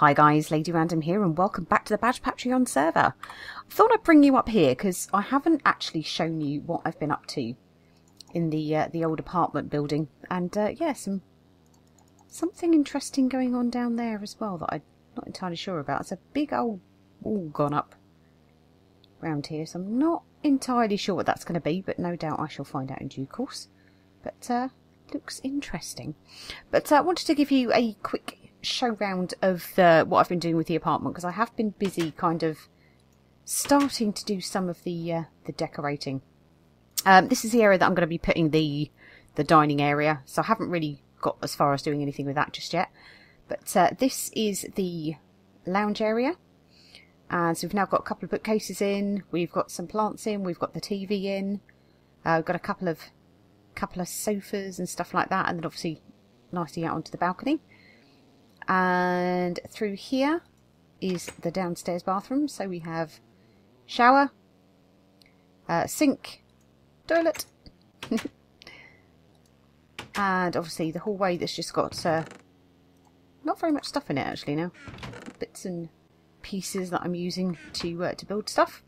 Hi guys, Lady Random here and welcome back to the Badge Patreon server. I thought I'd bring you up here because I haven't actually shown you what I've been up to in the old apartment building. And yeah, something interesting going on down there as well that I'm not entirely sure about. It's a big old wall gone up round here, so I'm not entirely sure what that's going to be, but no doubt I shall find out in due course. But looks interesting. But I wanted to give you a quick show round of what I've been doing with the apartment, because I have been busy kind of starting to do some of the decorating. This is the area that I'm going to be putting the dining area, so I haven't really got as far as doing anything with that just yet. But this is the lounge area, and so we've now got a couple of bookcases in, we've got some plants in, we've got the TV in, we've got a couple of sofas and stuff like that, and then obviously nicely out onto the balcony. And through here is the downstairs bathroom, so we have shower, sink, toilet, and obviously the hallway that's just got not very much stuff in it actually now, bits and pieces that I'm using to build stuff.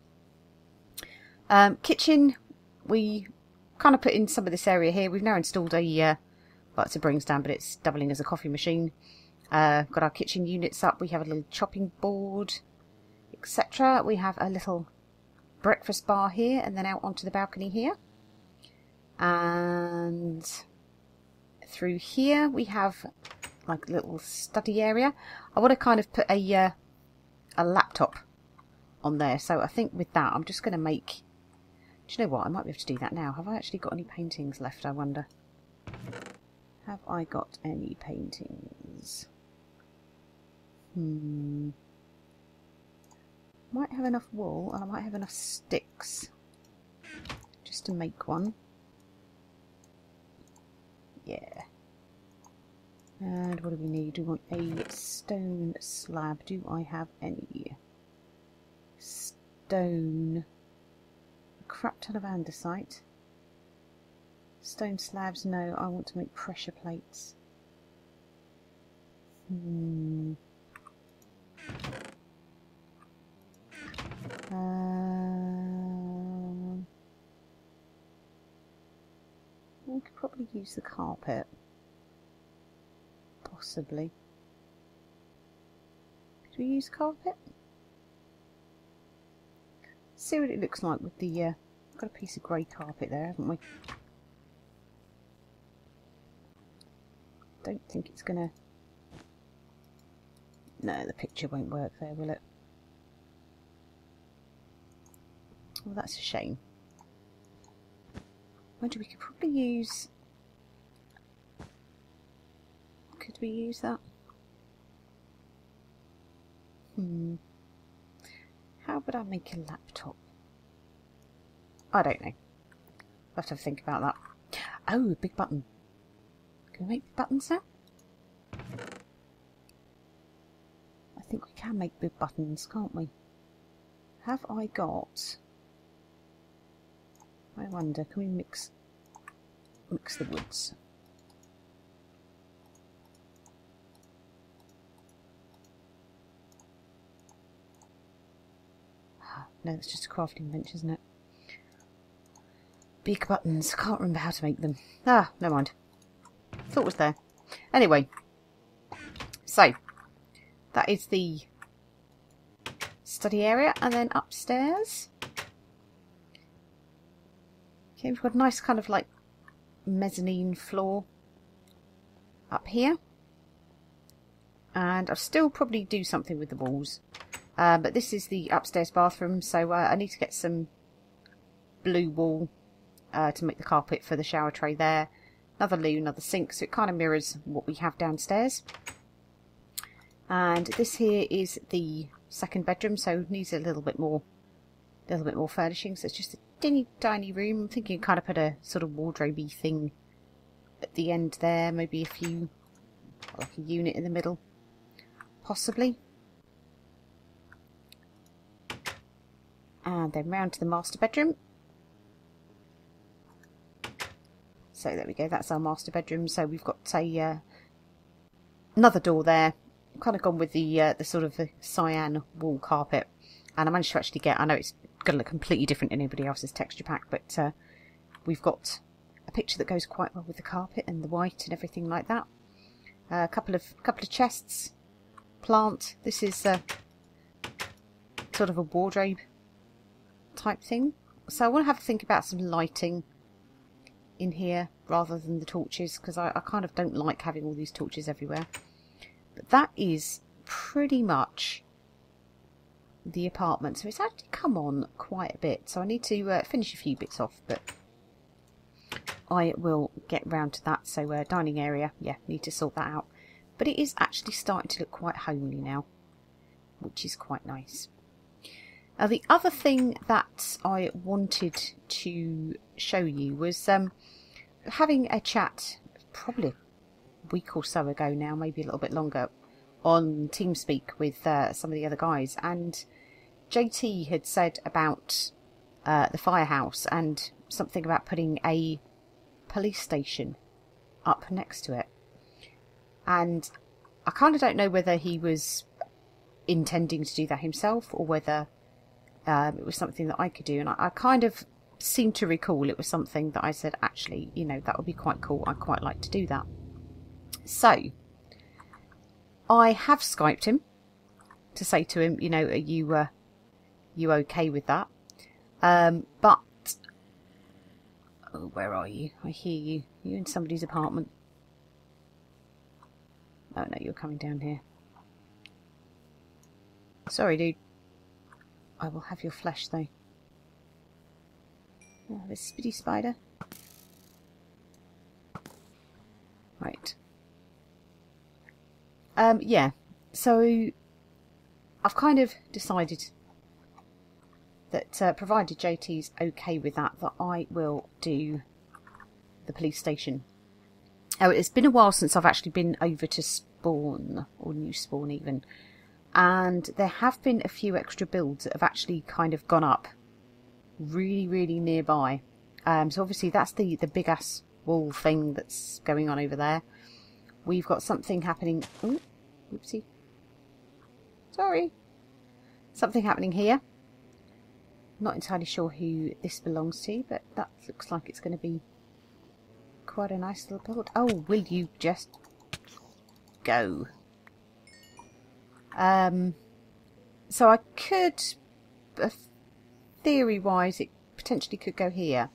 Kitchen, we kind of put in some of this area here. We've now installed well, it's a brewing stand, but it's doubling as a coffee machine. Got our kitchen units up, we have a little chopping board, etc. We have a little breakfast bar here, and then out onto the balcony here. And through here we have like a little study area. I want to kind of put a laptop on there, so I think with that I'm just going to make... Do you know what? I might be able to do that now. Have I actually got any paintings left, I wonder? Have I got any paintings? Might have enough wool, and I might have enough sticks just to make one. Yeah. And what do we need? Do we want a stone slab? Do I have any stone? A crap ton of andesite. Stone slabs, no. I want to make pressure plates. We could probably use the carpet. Possibly. Could we use carpet? See what it looks like with the... got a piece of grey carpet there, haven't we? Don't think it's gonna... No, the picture won't work there, will it? Well, that's a shame. I wonder, we could probably use... Could we use that? How would I make a laptop? I don't know. I'll have to think about that. Oh, a big button. Can we make buttons now? I think we can make big buttons, can't we? Have I got... I wonder, can we mix the woods? No, that's just a crafting bench, isn't it? Big buttons. Can't remember how to make them. Ah, never mind. Thought it was there. Anyway, so that is the study area, and then upstairs, okay, we've got a nice kind of like mezzanine floor up here, and I'll still probably do something with the walls, but this is the upstairs bathroom, so I need to get some blue wool to make the carpet for the shower tray there. Another loo, another sink, so it kind of mirrors what we have downstairs. And this here is the second bedroom, so it needs a little bit more furnishing. So it's just a teeny tiny room. I'm thinking kind of put a sort of wardrobe-y thing at the end there, maybe a few, like a unit in the middle, possibly. And then round to the master bedroom. So there we go, that's our master bedroom. So we've got a another door there, kind of gone with the sort of the cyan wall carpet, and I managed to actually get, I know it's going to look completely different in anybody else's texture pack, but we've got a picture that goes quite well with the carpet and the white and everything like that. A couple of chests, plant. This is sort of a wardrobe type thing. So I want to have a think about some lighting in here rather than the torches, because I kind of don't like having all these torches everywhere. But that is pretty much the apartment. So it's actually come on quite a bit. So I need to finish a few bits off, but I will get round to that. So dining area, yeah, need to sort that out. But it is actually starting to look quite homely now, which is quite nice. Now the other thing that I wanted to show you was having a chat, probably a week or so ago now, maybe a little bit longer, on TeamSpeak with some of the other guys, and JT had said about the firehouse and something about putting a police station up next to it. And I kind of don't know whether he was intending to do that himself or whether it was something that I could do. And I kind of seem to recall it was something that I said, actually, you know, that would be quite cool. I'd quite like to do that. So I have Skyped him to say to him, you know, are you okay with that? But oh, where are you? I hear you. You're in somebody's apartment. Oh no, you're coming down here. Sorry, dude. I will have your flesh, though. Oh, this spitty spider. Right. Yeah. So I've kind of decided that provided JT's okay with that, that I will do the police station. Oh, it's been a while since I've actually been over to Spawn, or New Spawn even. And there have been a few extra builds that have actually kind of gone up really, really nearby. So obviously that's the big ass wall thing that's going on over there. We've got something happening. Ooh, oopsie. Sorry. Something happening here. Not entirely sure who this belongs to, but that looks like it's going to be quite a nice little build. Oh, will you just go? So I could, theory-wise, it potentially could go here,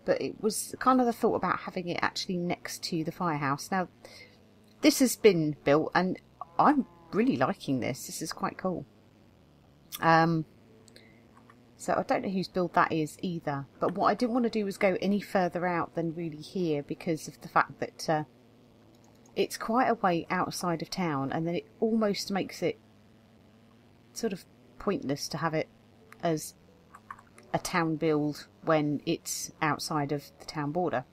but it was kind of the thought about having it actually next to the firehouse. Now, this has been built, and I'm really liking this. This is quite cool. So I don't know whose build that is either, but what I didn't want to do was go any further out than really here, because of the fact that it's quite a way outside of town, and then it almost makes it sort of pointless to have it as a town build when it's outside of the town border.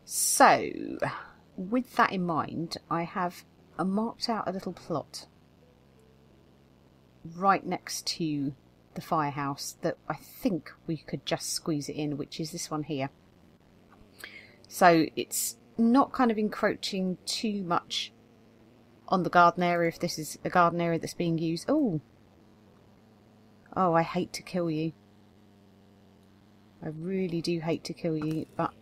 So with that in mind, I have marked out a little plot right next to the firehouse that I think we could just squeeze it in, which is this one here. So it's not kind of encroaching too much on the garden area, if this is a garden area that's being used. Oh, I hate to kill you. I really do hate to kill you, but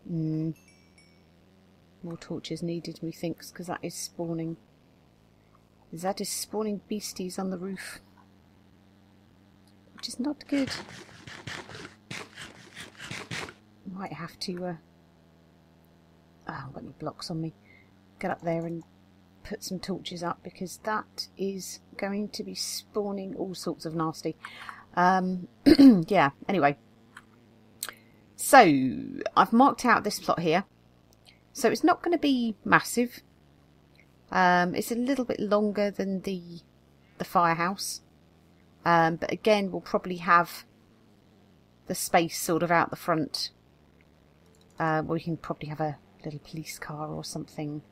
more torches needed, methinks, because that is spawning. That is spawning beasties on the roof, which is not good. Might have to oh, I've got any blocks on me. Get up there and put some torches up, because that is going to be spawning all sorts of nasty. Yeah, anyway. So I've marked out this plot here. So it's not going to be massive. It's a little bit longer than the firehouse. But again, we'll probably have the space sort of out the front. We can probably have a little police car or something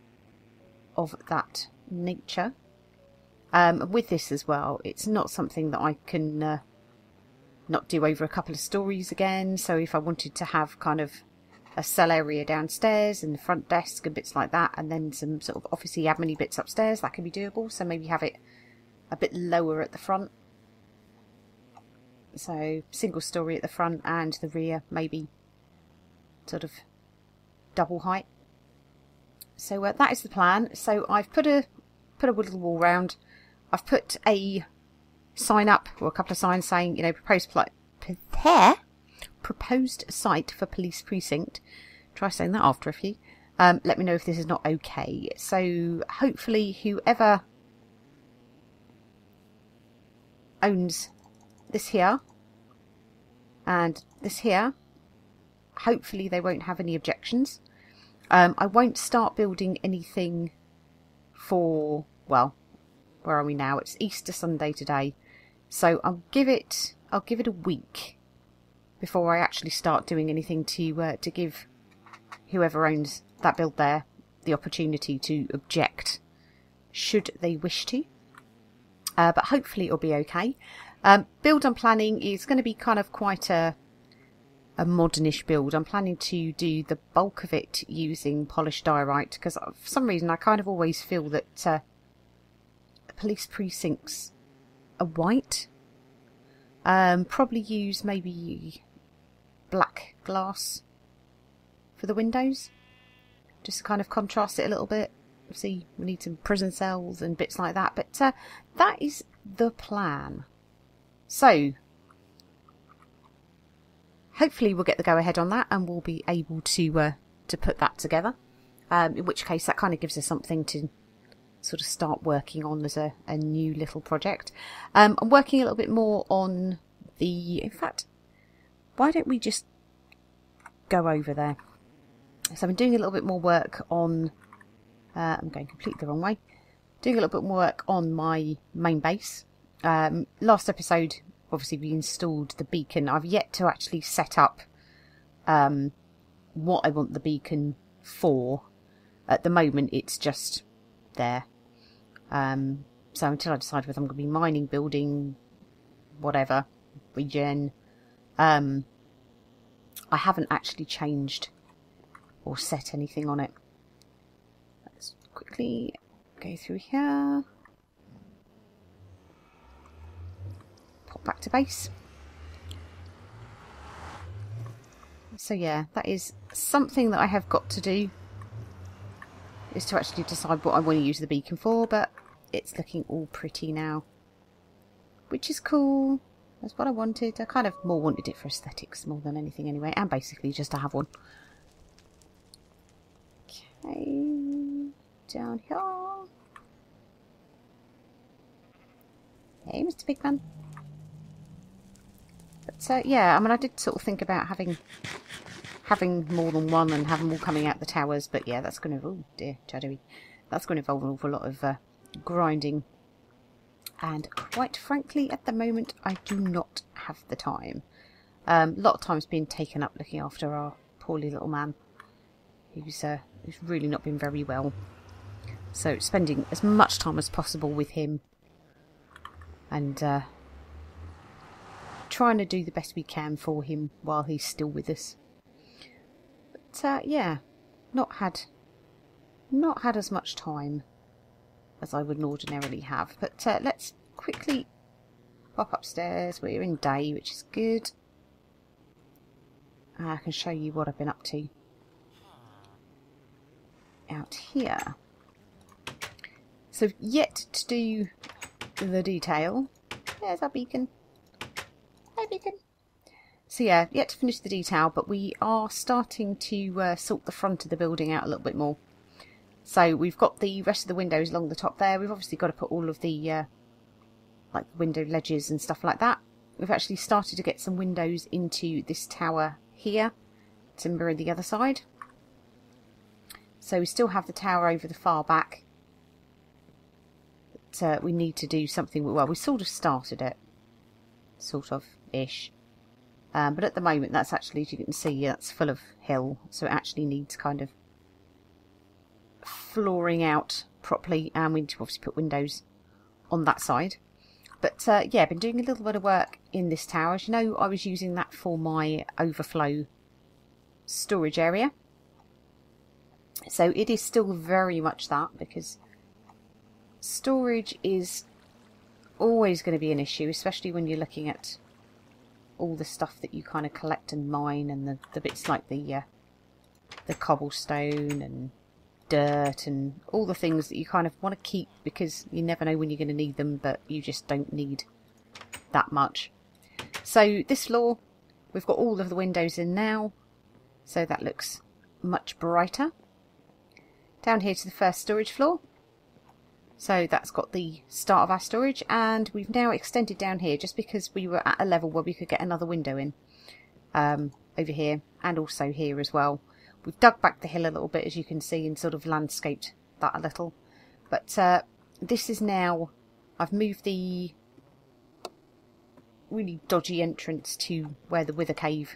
of that nature. With this as well, it's not something that I can not do over a couple of stories again. So if I wanted to have kind of a cell area downstairs and the front desk and bits like that, and then some sort of officey admin-y bits upstairs. That can be doable, so maybe have it a bit lower at the front. So single story at the front, and the rear maybe sort of double height. So that is the plan. So I've put a little wall round. I've put a sign up, or a couple of signs saying, you know, proposed site for police precinct. Try saying that after a few. Let me know if this is not okay. So hopefully whoever owns this here and this here, hopefully they won't have any objections. I won't start building anything for, well, where are we now? It's Easter Sunday today. So I'll give it a week before I actually start doing anything to give whoever owns that build there the opportunity to object, should they wish to. But hopefully it'll be okay. Build I'm planning is going to be kind of quite a modernish build. I'm planning to do the bulk of it using polished diorite, because for some reason I kind of always feel that police precincts are white. Probably use maybe black glass for the windows, just to kind of contrast it a little bit. See, we need some prison cells and bits like that, but that is the plan. So hopefully we'll get the go ahead on that, and we'll be able to put that together. In which case that kind of gives us something to sort of start working on as a new little project. I'm working a little bit more on the, in fact, why don't we just go over there? So I'm doing a little bit more work on, I'm going completely the wrong way, doing a little bit more work on my main base. Last episode, obviously we installed the beacon. I've yet to actually set up what I want the beacon for. At the moment it's just there. So until I decide whether I'm going to be mining, building, whatever, regen, I haven't actually changed or set anything on it. Let's quickly go through here. Pop back to base. So yeah, that is something that I have got to do, is to actually decide what I want to use the beacon for, but it's looking all pretty now, which is cool. That's what I wanted. I kind of more wanted it for aesthetics more than anything anyway, and basically just to have one. Okay, down here. Hey, Mr. Big Man. But yeah, I mean, I did sort of think about having more than one and have them all coming out the towers, but yeah, that's going to, oh dear, shadowy. That's going to involve an awful lot of grinding, and quite frankly at the moment I do not have the time. A lot of time's been taken up looking after our poorly little man, who's really not been very well, so spending as much time as possible with him and trying to do the best we can for him while he's still with us. But yeah, not had as much time as I would ordinarily have. But let's quickly pop upstairs. We're in day, which is good. I can show you what I've been up to out here. So yet to do the detail. There's our beacon. Hi, beacon. So yeah, yet to finish the detail, but we are starting to sort the front of the building out a little bit more. So we've got the rest of the windows along the top there. We've obviously got to put all of the like window ledges and stuff like that. We've actually started to get some windows into this tower here to mirror the other side. So we still have the tower over the far back. But we need to do something. Well, we sort of started it. Sort of-ish. But at the moment, that's actually, as you can see, that's full of hill. So it actually needs kind of flooring out properly. And we need to obviously put windows on that side. But yeah, I've been doing a little bit of work in this tower. As you know, I was using that for my overflow storage area. So it is still very much that, because storage is always going to be an issue, especially when you're looking at all the stuff that you kind of collect and mine, and the bits like the cobblestone and dirt and all the things that you kind of want to keep because you never know when you're going to need them, but you just don't need that much. So this floor, we've got all of the windows in now, so that looks much brighter. Down here to the first storage floor, so that's got the start of our storage, and we've now extended down here just because we were at a level where we could get another window in over here, and also here as well. We've dug back the hill a little bit, as you can see, and sort of landscaped that a little. But this is now, I've moved the really dodgy entrance to where the wither cavey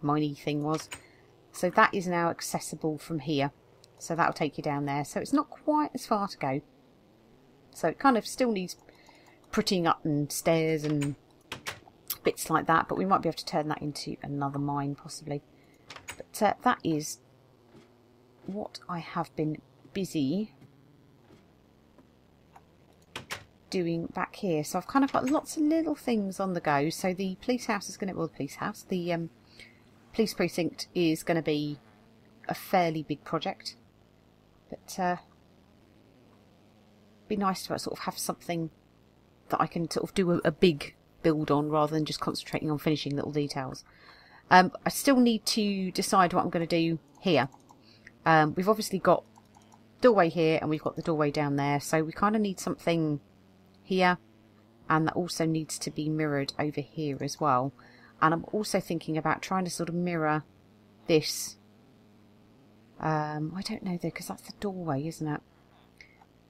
miney thing was. So that is now accessible from here. So that'll take you down there. So it's not quite as far to go. So it kind of still needs prettying up and stairs and bits like that, but we might be able to turn that into another mine possibly. But that is what I have been busy doing back here. So I've kind of got lots of little things on the go. So the police house is going to, well, the police house, the police precinct is going to be a fairly big project, but be nice to sort of have something that I can sort of do a big build on rather than just concentrating on finishing little details. I still need to decide what I'm going to do here. We've obviously got doorway here and we've got the doorway down there, so we kind of need something here, and that also needs to be mirrored over here as well. And I'm also thinking about trying to sort of mirror this. I don't know though, because that's the doorway, isn't it?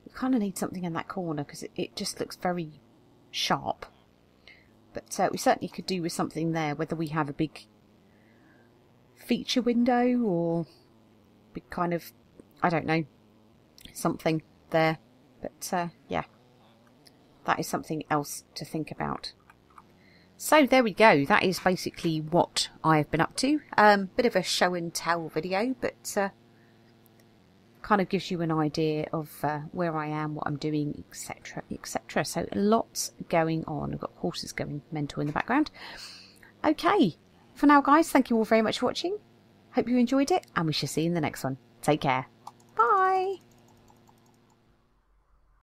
We kind of need something in that corner because it just looks very sharp. But we certainly could do with something there, whether we have a big feature window or big kind of, I don't know, something there. But yeah, that is something else to think about. So there we go, that is basically what I've been up to. Bit of a show and tell video, but kind of gives you an idea of where I am, what I'm doing, etc, etc. So lots going on. I've got horses going mental in the background. Okay, for now guys, thank you all very much for watching. Hope you enjoyed it, and we shall see you in the next one. Take care. Bye.